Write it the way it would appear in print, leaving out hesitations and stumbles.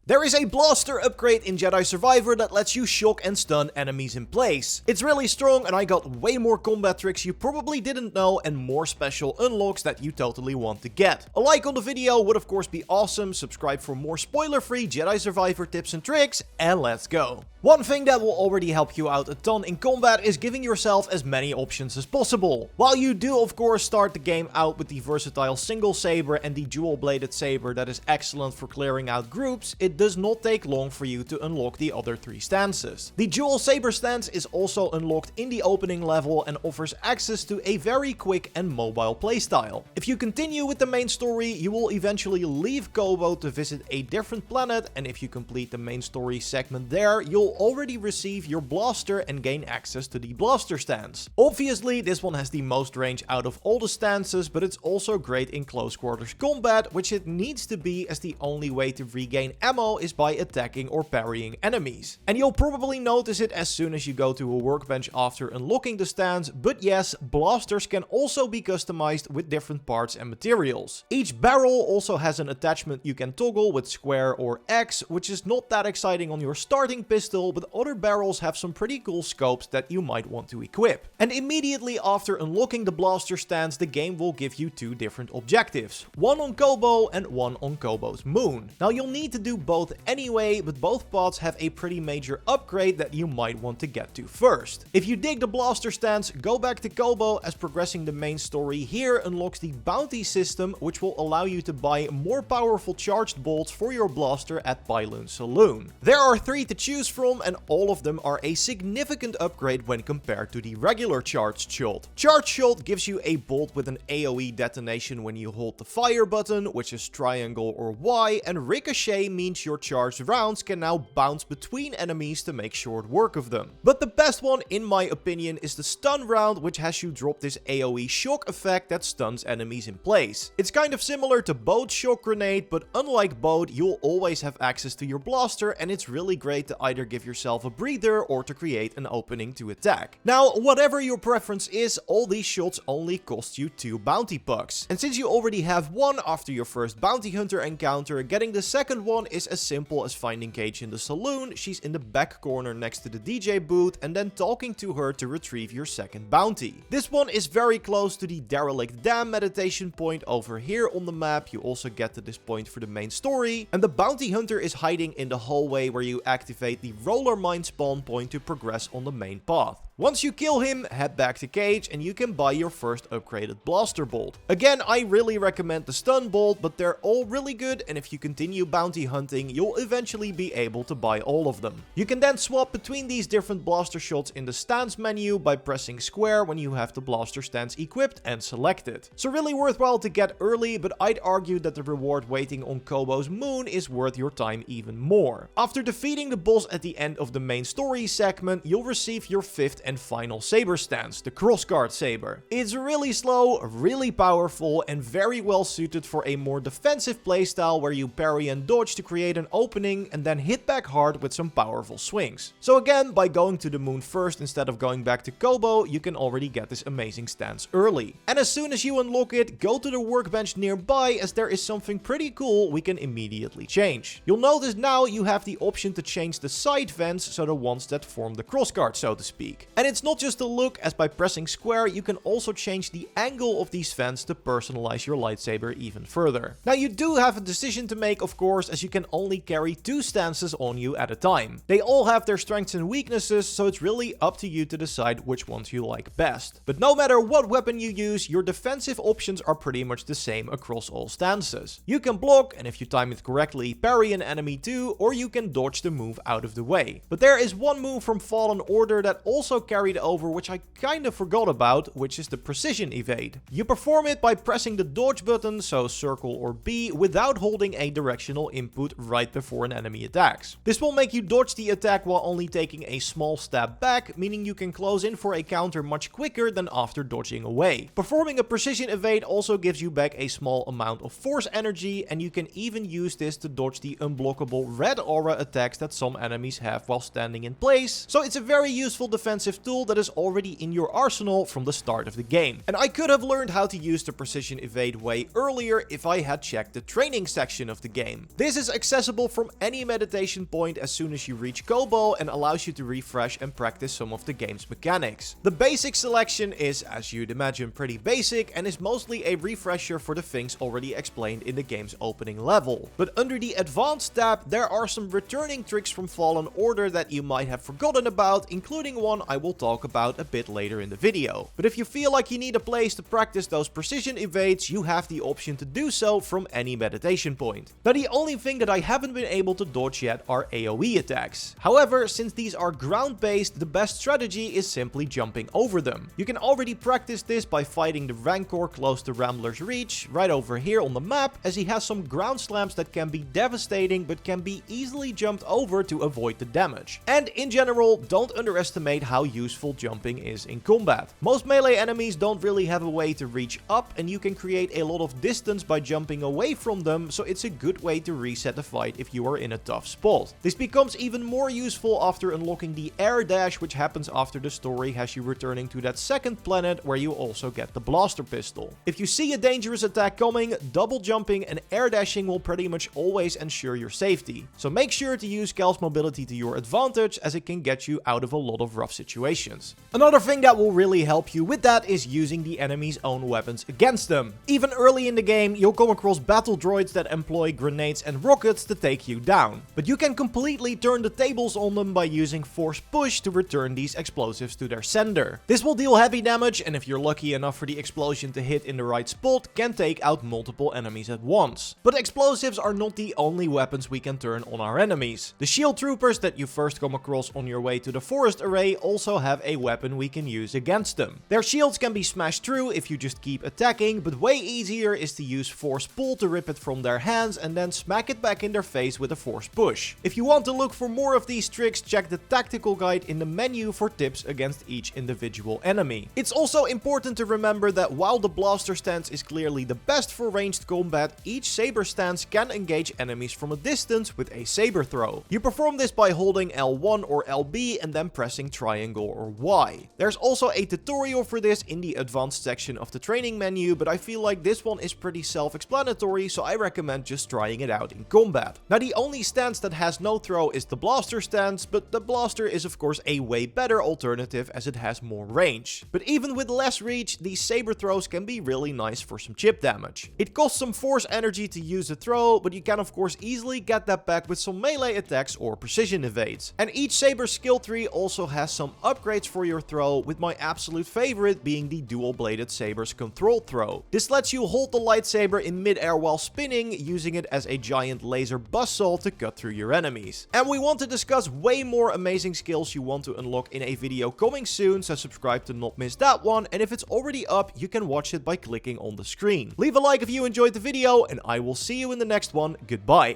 There is a blaster upgrade in Jedi Survivor that lets you shock and stun enemies in place. It's really strong and I got way more combat tricks you probably didn't know and more special unlocks that you totally want to get. A like on the video would of course be awesome, subscribe for more spoiler-free Jedi Survivor tips and tricks, and let's go. One thing that will already help you out a ton in combat is giving yourself as many options as possible. While you do of course start the game out with the versatile single saber and the dual-bladed saber that is excellent for clearing out groups, it does not take long for you to unlock the other 3 stances. The dual saber stance is also unlocked in the opening level and offers access to a very quick and mobile playstyle. If you continue with the main story, you will eventually leave Kobo to visit a different planet, and if you complete the main story segment there, you'll already receive your blaster and gain access to the blaster stance. Obviously, this one has the most range out of all the stances, but it's also great in close quarters combat, which it needs to be, as the only way to regain ammo is by attacking or parrying enemies. And you'll probably notice it as soon as you go to a workbench after unlocking the stance, but yes, blasters can also be customized with different parts and materials. Each barrel also has an attachment you can toggle with square or X, which is not that exciting on your starting pistol, but other barrels have some pretty cool scopes that you might want to equip. And immediately after unlocking the blaster stance, the game will give you 2 different objectives, one on Kobo and one on Kobo's moon. Now you'll need to do both anyway, but both paths have a pretty major upgrade that you might want to get to first. If you dig the blaster stance, go back to Kobo, as progressing the main story here unlocks the bounty system, which will allow you to buy more powerful charged bolts for your blaster at Pyloon's Saloon. There are 3 to choose from, and all of them are a significant upgrade when compared to the regular charged shot. Charged shot gives you a bolt with an AoE detonation when you hold the fire button, which is triangle or Y, and ricochet means your charged rounds can now bounce between enemies to make short work of them. But the best one, in my opinion, is the stun round, which has you drop this AoE shock effect that stuns enemies in place. It's kind of similar to Bode's shock grenade, but unlike Bode, you'll always have access to your blaster, and it's really great to either give yourself a breather or to create an opening to attack. Now, whatever your preference is, all these shots only cost you 2 bounty pucks. And since you already have one after your first bounty hunter encounter, getting the second one is as simple as finding Cage in the saloon. She's in the back corner next to the DJ booth, and then talking to her to retrieve your second bounty. This one is very close to the Derelict Dam meditation point over here on the map. You also get to this point for the main story, and the bounty hunter is hiding in the hallway where you activate the roller mine spawn point to progress on the main path. Once you kill him, head back to Cage and you can buy your first upgraded blaster bolt. Again, I really recommend the stun bolt, but they're all really good, and if you continue bounty hunting, you'll eventually be able to buy all of them. You can then swap between these different blaster shots in the stance menu by pressing square when you have the blaster stance equipped and selected. So really worthwhile to get early, but I'd argue that the reward waiting on Kobo's moon is worth your time even more. After defeating the boss at the end of the main story segment, you'll receive your 5th and final saber stance, the crossguard saber. It's really slow, really powerful, and very well suited for a more defensive playstyle where you parry and dodge to create an opening and then hit back hard with some powerful swings. So again, by going to the moon first instead of going back to Kobo, you can already get this amazing stance early. And as soon as you unlock it, go to the workbench nearby, as there is something pretty cool we can immediately change. You'll notice now you have the option to change the side vents, so the ones that form the crossguard, so to speak. And it's not just a look, as by pressing square you can also change the angle of these vents to personalize your lightsaber even further. Now you do have a decision to make, of course, as you can only carry 2 stances on you at a time. They all have their strengths and weaknesses, so it's really up to you to decide which ones you like best. But no matter what weapon you use, your defensive options are pretty much the same across all stances. You can block, and if you time it correctly, parry an enemy too, or you can dodge the move out of the way. But there is one move from Fallen Order that also carried over, which I kinda forgot about, which is the precision evade. You perform it by pressing the dodge button, so circle or B, without holding a directional input right before an enemy attacks. This will make you dodge the attack while only taking a small step back, meaning you can close in for a counter much quicker than after dodging away. Performing a precision evade also gives you back a small amount of force energy, and you can even use this to dodge the unblockable red aura attacks that some enemies have while standing in place, so it's a very useful defensive defensive tool that is already in your arsenal from the start of the game. And I could have learned how to use the precision evade way earlier if I had checked the training section of the game. This is accessible from any meditation point as soon as you reach Kobo and allows you to refresh and practice some of the game's mechanics. The basic selection is, as you'd imagine, pretty basic and is mostly a refresher for the things already explained in the game's opening level. But under the advanced tab, there are some returning tricks from Fallen Order that you might have forgotten about, including one I will talk about a bit later in the video. But if you feel like you need a place to practice those precision evades, you have the option to do so from any meditation point. Now, the only thing that I haven't been able to dodge yet are AoE attacks. However, since these are ground-based, the best strategy is simply jumping over them. You can already practice this by fighting the Rancor close to Rambler's reach, right over here on the map, as he has some ground slams that can be devastating but can be easily jumped over to avoid the damage. And in general, don't underestimate how useful jumping is in combat. Most melee enemies don't really have a way to reach up, and you can create a lot of distance by jumping away from them, so it's a good way to reset the fight if you are in a tough spot. This becomes even more useful after unlocking the air dash, which happens after the story has you returning to that second planet where you also get the blaster pistol. If you see a dangerous attack coming, double jumping and air dashing will pretty much always ensure your safety. So make sure to use Cal's mobility to your advantage, as it can get you out of a lot of rough situations. Another thing that will really help you with that is using the enemy's own weapons against them. Even early in the game, you'll come across battle droids that employ grenades and rockets to take you down. But you can completely turn the tables on them by using force push to return these explosives to their sender. This will deal heavy damage, and if you're lucky enough for the explosion to hit in the right spot, can take out multiple enemies at once. But explosives are not the only weapons we can turn on our enemies. The shield troopers that you first come across on your way to the forest array also have a weapon we can use against them. Their shields can be smashed through if you just keep attacking, but way easier is to use force pull to rip it from their hands and then smack it back in their face with a force push. If you want to look for more of these tricks, check the tactical guide in the menu for tips against each individual enemy. It's also important to remember that while the blaster stance is clearly the best for ranged combat, each saber stance can engage enemies from a distance with a saber throw. You perform this by holding L1 or LB and then pressing triangle or Y. There's also a tutorial for this in the advanced section of the training menu, but I feel like this one is pretty self-explanatory, so I recommend just trying it out in combat. Now, the only stance that has no throw is the blaster stance, but the blaster is of course a way better alternative as it has more range. But even with less reach, these saber throws can be really nice for some chip damage. It costs some force energy to use the throw, but you can of course easily get that back with some melee attacks or precision evades. And each saber skill tree also has some upgrades for your throw, with my absolute favorite being the dual-bladed saber's control throw. This lets you hold the lightsaber in mid-air while spinning, using it as a giant laser buzzsaw to cut through your enemies. And we want to discuss way more amazing skills you want to unlock in a video coming soon, so subscribe to not miss that one, and if it's already up, you can watch it by clicking on the screen. Leave a like if you enjoyed the video, and I will see you in the next one. Goodbye.